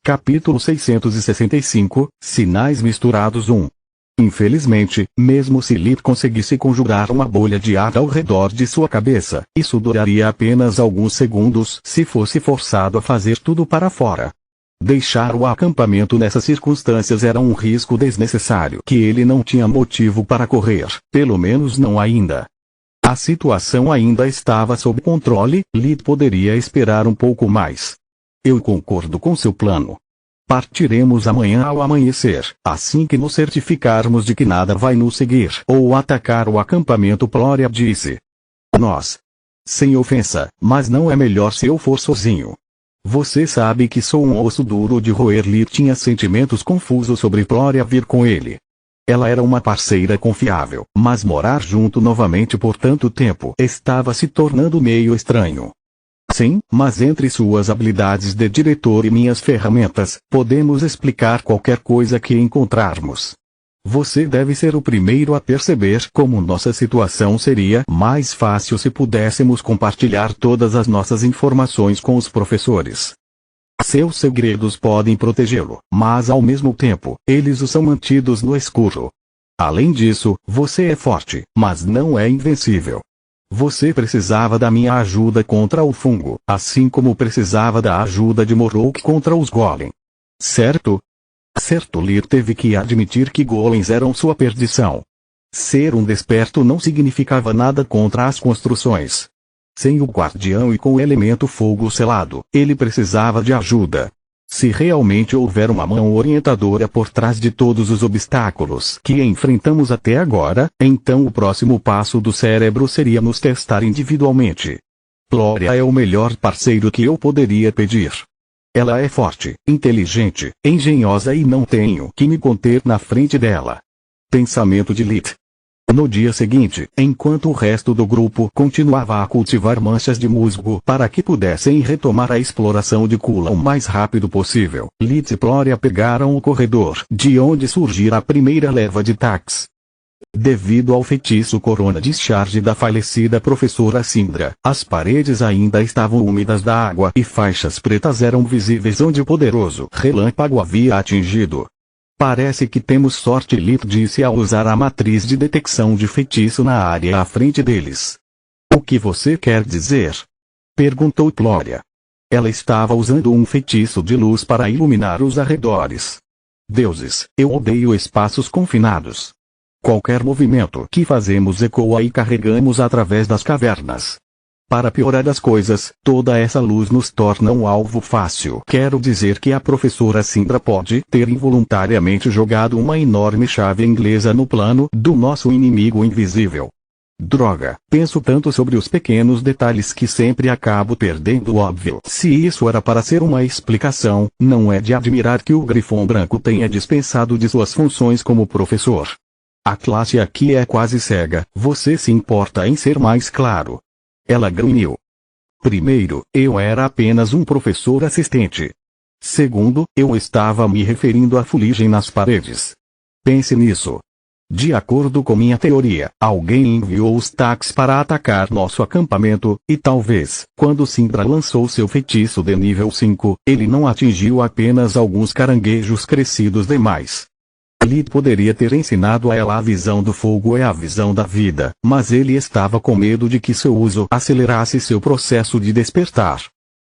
Capítulo 665, Sinais Misturados 1. Infelizmente, mesmo se Lip conseguisse conjurar uma bolha de ar ao redor de sua cabeça, isso duraria apenas alguns segundos se fosse forçado a fazer tudo para fora. Deixar o acampamento nessas circunstâncias era um risco desnecessário que ele não tinha motivo para correr, pelo menos não ainda. A situação ainda estava sob controle, Lip poderia esperar um pouco mais. Eu concordo com seu plano. Partiremos amanhã ao amanhecer, assim que nos certificarmos de que nada vai nos seguir ou atacar o acampamento, Gloria disse. Nós. Sem ofensa, mas não é melhor se eu for sozinho. Você sabe que sou um osso duro de roer. Lip tinha sentimentos confusos sobre Gloria vir com ele. Ela era uma parceira confiável, mas morar junto novamente por tanto tempo estava se tornando meio estranho. Sim, mas entre suas habilidades de diretor e minhas ferramentas, podemos explicar qualquer coisa que encontrarmos. Você deve ser o primeiro a perceber como nossa situação seria mais fácil se pudéssemos compartilhar todas as nossas informações com os professores. Seus segredos podem protegê-lo, mas ao mesmo tempo, eles os são mantidos no escuro. Além disso, você é forte, mas não é invencível. Você precisava da minha ajuda contra o fungo, assim como precisava da ajuda de Morlock contra os Golem. Certo? Certo. Lip teve que admitir que golems eram sua perdição. Ser um desperto não significava nada contra as construções. Sem o guardião e com o elemento fogo selado, ele precisava de ajuda. Se realmente houver uma mão orientadora por trás de todos os obstáculos que enfrentamos até agora, então o próximo passo do cérebro seria nos testar individualmente. Gloria é o melhor parceiro que eu poderia pedir. Ela é forte, inteligente, engenhosa e não tenho que me conter na frente dela. Pensamento de Lip. No dia seguinte, enquanto o resto do grupo continuava a cultivar manchas de musgo para que pudessem retomar a exploração de Kula o mais rápido possível, Lip e Gloria pegaram o corredor de onde surgira a primeira leva de Tax. Devido ao feitiço Corona Discharge da falecida professora Syndra, as paredes ainda estavam úmidas da água e faixas pretas eram visíveis onde o poderoso relâmpago havia atingido. Parece que temos sorte, Lip disse ao usar a matriz de detecção de feitiço na área à frente deles. O que você quer dizer? Perguntou Gloria. Ela estava usando um feitiço de luz para iluminar os arredores. Deuses, eu odeio espaços confinados. Qualquer movimento que fazemos ecoa e carregamos através das cavernas. Para piorar as coisas, toda essa luz nos torna um alvo fácil. Quero dizer que a professora Syndra pode ter involuntariamente jogado uma enorme chave inglesa no plano do nosso inimigo invisível. Droga, penso tanto sobre os pequenos detalhes que sempre acabo perdendo o óbvio. Se isso era para ser uma explicação, não é de admirar que o Grifão Branco tenha dispensado de suas funções como professor. A classe aqui é quase cega, você se importa em ser mais claro? Ela grunhiu. Primeiro, eu era apenas um professor assistente. Segundo, eu estava me referindo à fuligem nas paredes. Pense nisso. De acordo com minha teoria, alguém enviou os Tax para atacar nosso acampamento, e talvez, quando Syndra lançou seu feitiço de nível 5, ele não atingiu apenas alguns caranguejos crescidos demais. Lip poderia ter ensinado a ela a visão do fogo é a visão da vida, mas ele estava com medo de que seu uso acelerasse seu processo de despertar.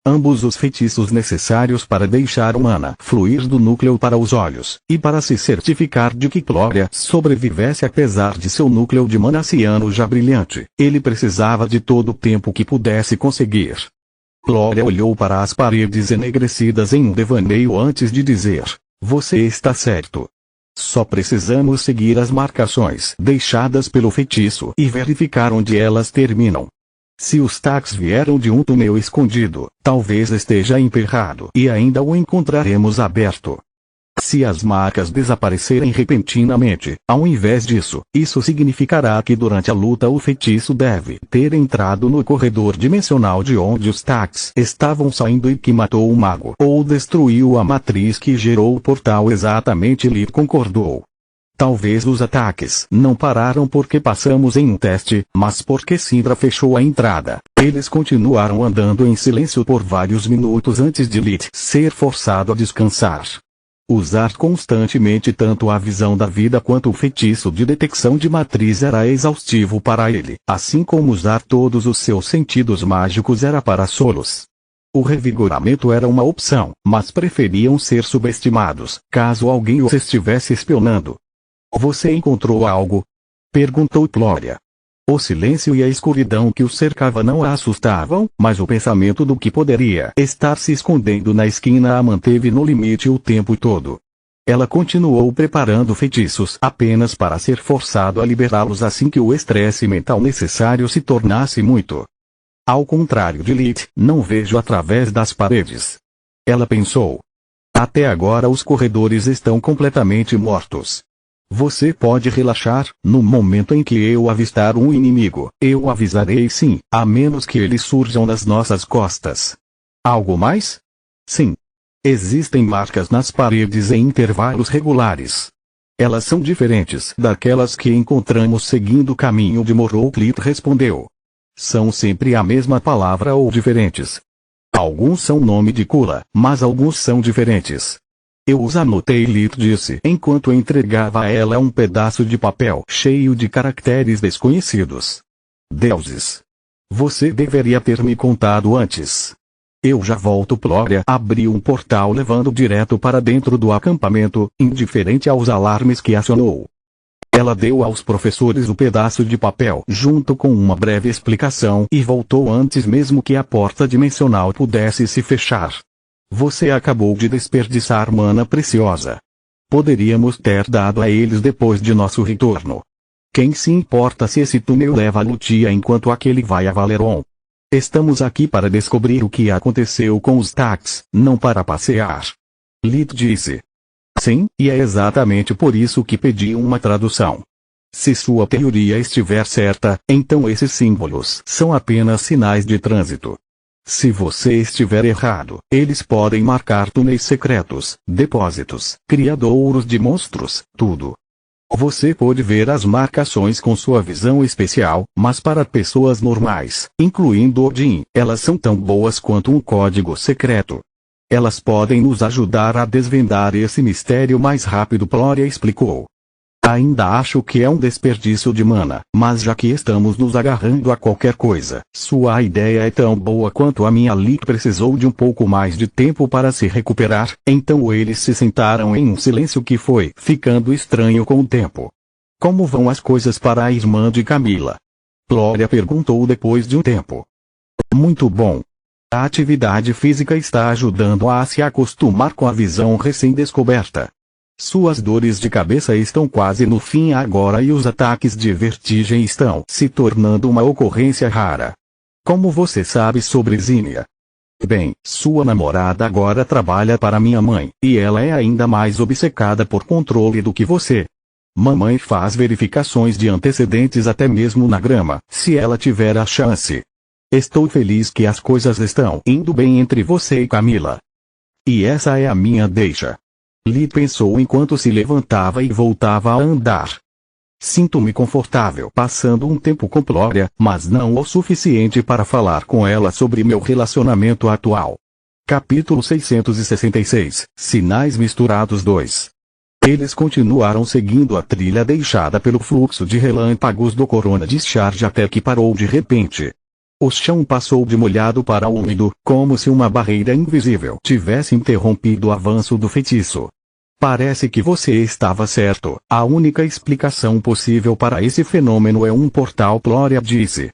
Ambos os feitiços necessários para deixar o mana fluir do núcleo para os olhos, e para se certificar de que Gloria sobrevivesse apesar de seu núcleo de mana ciano já brilhante, ele precisava de todo o tempo que pudesse conseguir. Gloria olhou para as paredes enegrecidas em um devaneio antes de dizer: você está certo. Só precisamos seguir as marcações deixadas pelo feitiço e verificar onde elas terminam. Se os Tax vieram de um túnel escondido, talvez esteja emperrado e ainda o encontraremos aberto. Se as marcas desaparecerem repentinamente, ao invés disso, isso significará que durante a luta o feitiço deve ter entrado no corredor dimensional de onde os Tax estavam saindo e que matou o mago ou destruiu a matriz que gerou o portal. Exatamente, Lip concordou. Talvez os ataques não pararam porque passamos em um teste, mas porque Syndra fechou a entrada. Eles continuaram andando em silêncio por vários minutos antes de Lit ser forçado a descansar. Usar constantemente tanto a visão da vida quanto o feitiço de detecção de matriz era exaustivo para ele, assim como usar todos os seus sentidos mágicos era para Solos. O revigoramento era uma opção, mas preferiam ser subestimados, caso alguém os estivesse espionando. Você encontrou algo? Perguntou Flória. O silêncio e a escuridão que o cercava não a assustavam, mas o pensamento do que poderia estar se escondendo na esquina a manteve no limite o tempo todo. Ela continuou preparando feitiços apenas para ser forçado a liberá-los assim que o estresse mental necessário se tornasse muito. Ao contrário de Lit, não vejo através das paredes. Ela pensou. Até agora os corredores estão completamente mortos. Você pode relaxar, no momento em que eu avistar um inimigo, eu avisarei sim, a menos que eles surjam nas nossas costas. Algo mais? Sim. Existem marcas nas paredes em intervalos regulares. Elas são diferentes daquelas que encontramos seguindo o caminho de Morrow. Lit respondeu. São sempre a mesma palavra ou diferentes. Alguns são nome de cura, mas alguns são diferentes. Eu os anotei, Lit disse enquanto entregava a ela um pedaço de papel cheio de caracteres desconhecidos. Deuses! Você deveria ter me contado antes. Eu já volto. Flória abriu um portal levando direto para dentro do acampamento, indiferente aos alarmes que acionou. Ela deu aos professores o pedaço de papel junto com uma breve explicação e voltou antes mesmo que a porta dimensional pudesse se fechar. Você acabou de desperdiçar mana preciosa. Poderíamos ter dado a eles depois de nosso retorno. Quem se importa se esse túnel leva a Lutia enquanto aquele vai a Valeron? Estamos aqui para descobrir o que aconteceu com os Tax, não para passear. Lit disse. Sim, e é exatamente por isso que pedi uma tradução. Se sua teoria estiver certa, então esses símbolos são apenas sinais de trânsito. Se você estiver errado, eles podem marcar túneis secretos, depósitos, criadouros de monstros, tudo. Você pode ver as marcações com sua visão especial, mas para pessoas normais, incluindo Odin, elas são tão boas quanto um código secreto. Elas podem nos ajudar a desvendar esse mistério mais rápido. Flória explicou. Ainda acho que é um desperdício de mana, mas já que estamos nos agarrando a qualquer coisa, sua ideia é tão boa quanto a minha. Lit precisou de um pouco mais de tempo para se recuperar, então eles se sentaram em um silêncio que foi ficando estranho com o tempo. Como vão as coisas para a irmã de Camila? Flória perguntou depois de um tempo. Muito bom. A atividade física está ajudando a se acostumar com a visão recém-descoberta. Suas dores de cabeça estão quase no fim agora e os ataques de vertigem estão se tornando uma ocorrência rara. Como você sabe sobre Zinnia? Bem, sua namorada agora trabalha para minha mãe, e ela é ainda mais obcecada por controle do que você. Mamãe faz verificações de antecedentes até mesmo na grama, se ela tiver a chance. Estou feliz que as coisas estão indo bem entre você e Camila. E essa é a minha deixa. Lit pensou enquanto se levantava e voltava a andar. Sinto-me confortável passando um tempo com Flória, mas não o suficiente para falar com ela sobre meu relacionamento atual. Capítulo 666, Sinais Misturados 2. Eles continuaram seguindo a trilha deixada pelo fluxo de relâmpagos do Corona Discharge até que parou de repente. O chão passou de molhado para úmido, como se uma barreira invisível tivesse interrompido o avanço do feitiço. Parece que você estava certo, a única explicação possível para esse fenômeno é um portal. Flória disse.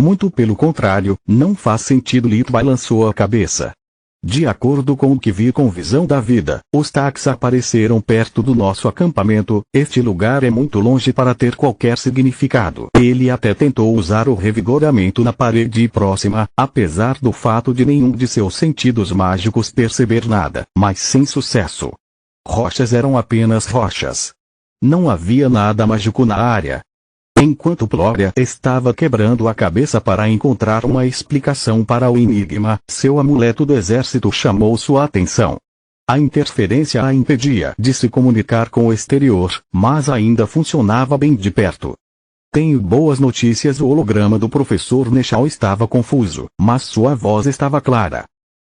Muito pelo contrário, não faz sentido. Lit balançou a cabeça. De acordo com o que vi com visão da vida, os Tax apareceram perto do nosso acampamento. Este lugar é muito longe para ter qualquer significado. Ele até tentou usar o revigoramento na parede próxima, apesar do fato de nenhum de seus sentidos mágicos perceber nada, mas sem sucesso. Rochas eram apenas rochas. Não havia nada mágico na área. Enquanto Flória estava quebrando a cabeça para encontrar uma explicação para o enigma, seu amuleto do exército chamou sua atenção. A interferência a impedia de se comunicar com o exterior, mas ainda funcionava bem de perto. Tenho boas notícias: o holograma do professor Nechal estava confuso, mas sua voz estava clara.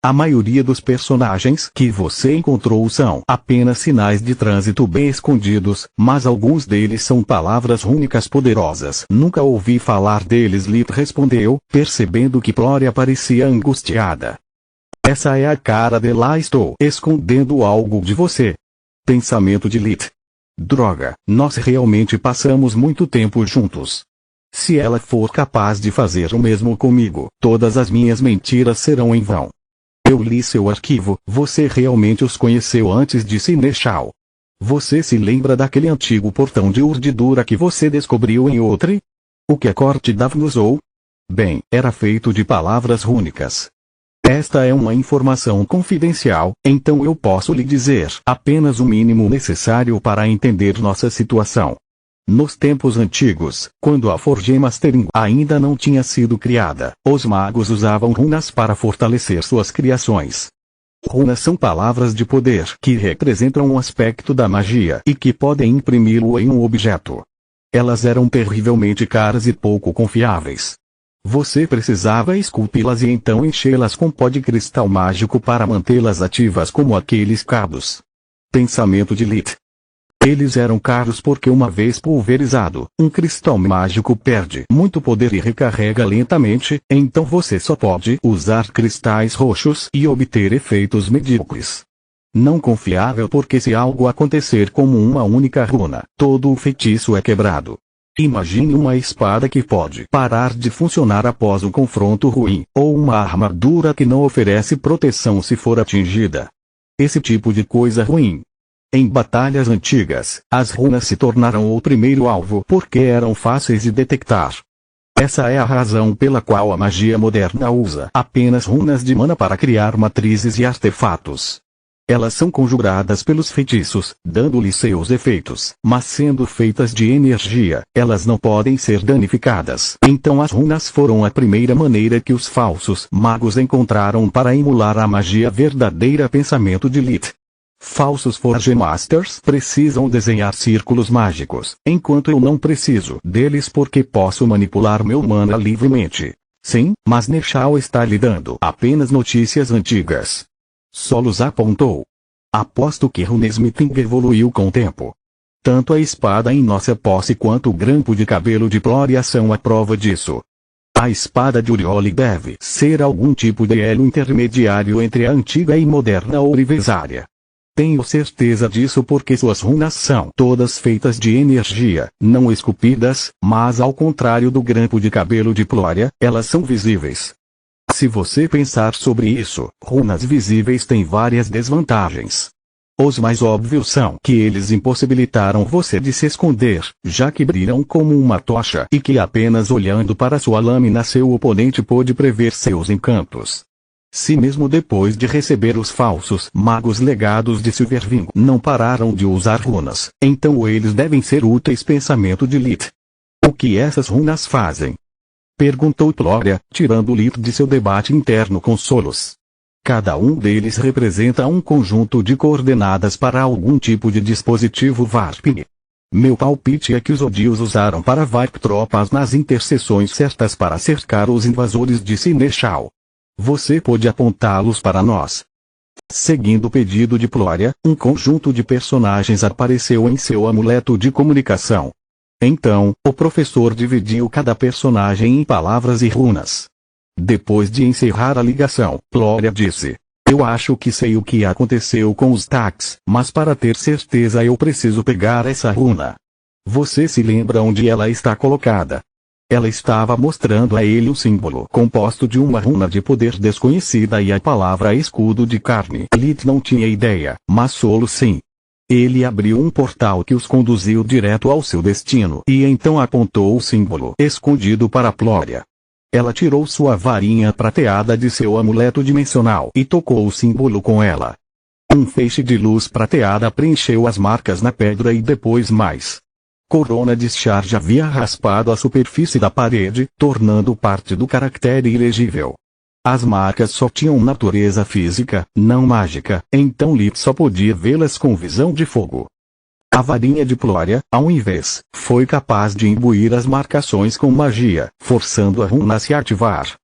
A maioria dos personagens que você encontrou são apenas sinais de trânsito bem escondidos, mas alguns deles são palavras rúnicas poderosas. Nunca ouvi falar deles, Lith respondeu, percebendo que Gloria parecia angustiada. Essa é a cara de lá, estou escondendo algo de você. Pensamento de Lith. Droga, nós realmente passamos muito tempo juntos. Se ela for capaz de fazer o mesmo comigo, todas as minhas mentiras serão em vão. Eu li seu arquivo, você realmente os conheceu antes de Sinechal. Você se lembra daquele antigo portão de urdidura que você descobriu em Outri? O que a corte Davn usou? Bem, era feito de palavras rúnicas. Esta é uma informação confidencial, então eu posso lhe dizer apenas o mínimo necessário para entender nossa situação. Nos tempos antigos, quando a Forge Mastering ainda não tinha sido criada, os magos usavam runas para fortalecer suas criações. Runas são palavras de poder que representam um aspecto da magia e que podem imprimi-lo em um objeto. Elas eram terrivelmente caras e pouco confiáveis. Você precisava esculpi-las e então enchê-las com pó de cristal mágico para mantê-las ativas, como aqueles cabos. Pensamento de Lith. Eles eram caros porque, uma vez pulverizado, um cristal mágico perde muito poder e recarrega lentamente, então você só pode usar cristais roxos e obter efeitos medíocres. Não confiável porque, se algo acontecer como uma única runa, todo o feitiço é quebrado. Imagine uma espada que pode parar de funcionar após um confronto ruim, ou uma armadura que não oferece proteção se for atingida. Esse tipo de coisa ruim. Em batalhas antigas, as runas se tornaram o primeiro alvo porque eram fáceis de detectar. Essa é a razão pela qual a magia moderna usa apenas runas de mana para criar matrizes e artefatos. Elas são conjuradas pelos feitiços, dando-lhes seus efeitos, mas sendo feitas de energia, elas não podem ser danificadas. Então as runas foram a primeira maneira que os falsos magos encontraram para emular a magia verdadeira. Pensamento de Lith. Falsos Forge Masters precisam desenhar círculos mágicos, enquanto eu não preciso deles porque posso manipular meu mana livremente. Sim, mas Nechal está lhe dando apenas notícias antigas. Solos apontou. Aposto que Runesmithing evoluiu com o tempo. Tanto a espada em nossa posse quanto o grampo de cabelo de Gloria são a prova disso. A espada de Urioli deve ser algum tipo de elo intermediário entre a antiga e moderna ourivesária. Tenho certeza disso porque suas runas são todas feitas de energia, não esculpidas, mas ao contrário do grampo de cabelo de Gloria, elas são visíveis. Se você pensar sobre isso, runas visíveis têm várias desvantagens. Os mais óbvios são que eles impossibilitaram você de se esconder, já que brilham como uma tocha e que apenas olhando para sua lâmina seu oponente pôde prever seus encantos. Se mesmo depois de receber os falsos magos legados de Silverwing não pararam de usar runas, então eles devem ser úteis. Pensamento de Lith. O que essas runas fazem? Perguntou Gloria, tirando Lith de seu debate interno com Solos. Cada um deles representa um conjunto de coordenadas para algum tipo de dispositivo Varpine. Meu palpite é que os Odios usaram para Varp tropas nas interseções certas para cercar os invasores de Sinechal. Você pode apontá-los para nós. Seguindo o pedido de Gloria, um conjunto de personagens apareceu em seu amuleto de comunicação. Então, o professor dividiu cada personagem em palavras e runas. Depois de encerrar a ligação, Gloria disse: eu acho que sei o que aconteceu com os Tax, mas para ter certeza eu preciso pegar essa runa. Você se lembra onde ela está colocada? Ela estava mostrando a ele um símbolo composto de uma runa de poder desconhecida e a palavra escudo de carne. Lith não tinha ideia, mas Solo sim. Ele abriu um portal que os conduziu direto ao seu destino e então apontou o símbolo escondido para Gloria. Ela tirou sua varinha prateada de seu amuleto dimensional e tocou o símbolo com ela. Um feixe de luz prateada preencheu as marcas na pedra e depois mais. Corona de Charge havia raspado a superfície da parede, tornando parte do caractere ilegível. As marcas só tinham natureza física, não mágica, então Lith só podia vê-las com visão de fogo. A varinha de Plória, ao invés, foi capaz de imbuir as marcações com magia, forçando a runa a se ativar.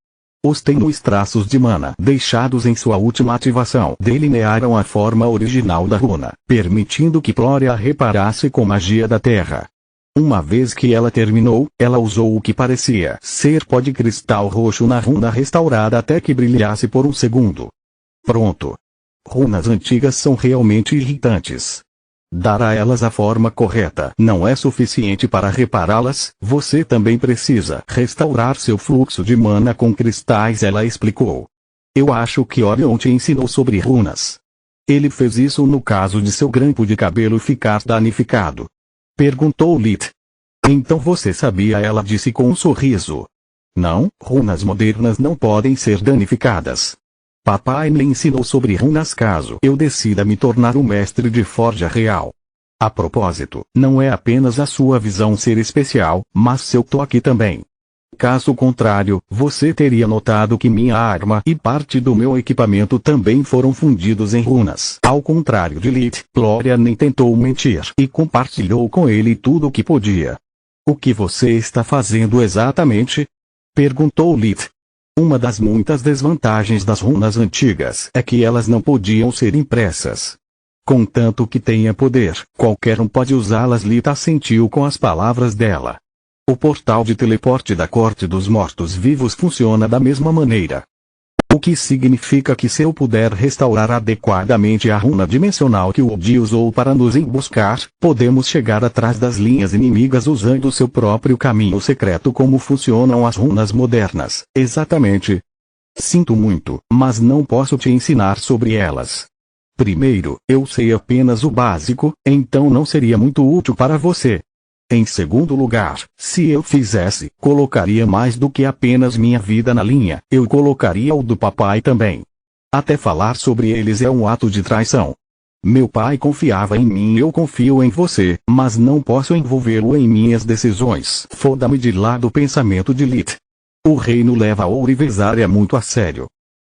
Os tênues traços de mana deixados em sua última ativação delinearam a forma original da runa, permitindo que Plória a reparasse com magia da terra. Uma vez que ela terminou, ela usou o que parecia ser pó de cristal roxo na runa restaurada até que brilhasse por um segundo. Pronto. Runas antigas são realmente irritantes. Dar a elas a forma correta não é suficiente para repará-las, você também precisa restaurar seu fluxo de mana com cristais, ela explicou. Eu acho que Orion te ensinou sobre runas. Ele fez isso no caso de seu grampo de cabelo ficar danificado. Perguntou Lith. Então você sabia, ela disse com um sorriso. Não, runas modernas não podem ser danificadas. Papai me ensinou sobre runas caso eu decida me tornar um mestre de forja real. A propósito, não é apenas a sua visão ser especial, mas seu toque também. Caso contrário, você teria notado que minha arma e parte do meu equipamento também foram fundidos em runas. Ao contrário de Lith, Plória nem tentou mentir e compartilhou com ele tudo o que podia. O que você está fazendo exatamente? Perguntou Lith. Uma das muitas desvantagens das runas antigas é que elas não podiam ser impressas. Contanto que tenha poder, qualquer um pode usá-las. Lith assentiu com as palavras dela. O portal de teleporte da Corte dos Mortos-Vivos funciona da mesma maneira. O que significa que se eu puder restaurar adequadamente a runa dimensional que o Odi usou para nos emboscar, podemos chegar atrás das linhas inimigas usando seu próprio caminho secreto. Como funcionam as runas modernas, exatamente? Sinto muito, mas não posso te ensinar sobre elas. Primeiro, eu sei apenas o básico, então não seria muito útil para você. Em segundo lugar, se eu fizesse, colocaria mais do que apenas minha vida na linha, eu colocaria o do papai também. Até falar sobre eles é um ato de traição. Meu pai confiava em mim e eu confio em você, mas não posso envolvê-lo em minhas decisões. Foda-me de lado o pensamento de Lith. O reino leva a Ourivesária muito a sério.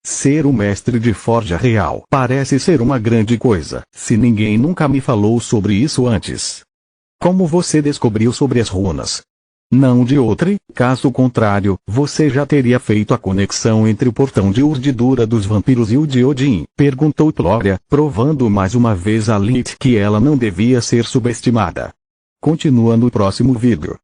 Ser o mestre de forja real parece ser uma grande coisa, se ninguém nunca me falou sobre isso antes. Como você descobriu sobre as runas? Não de outra, caso contrário, você já teria feito a conexão entre o portão de urdidura dos vampiros e o de Odin, perguntou Plória, provando mais uma vez a Lith que ela não devia ser subestimada. Continua no próximo vídeo.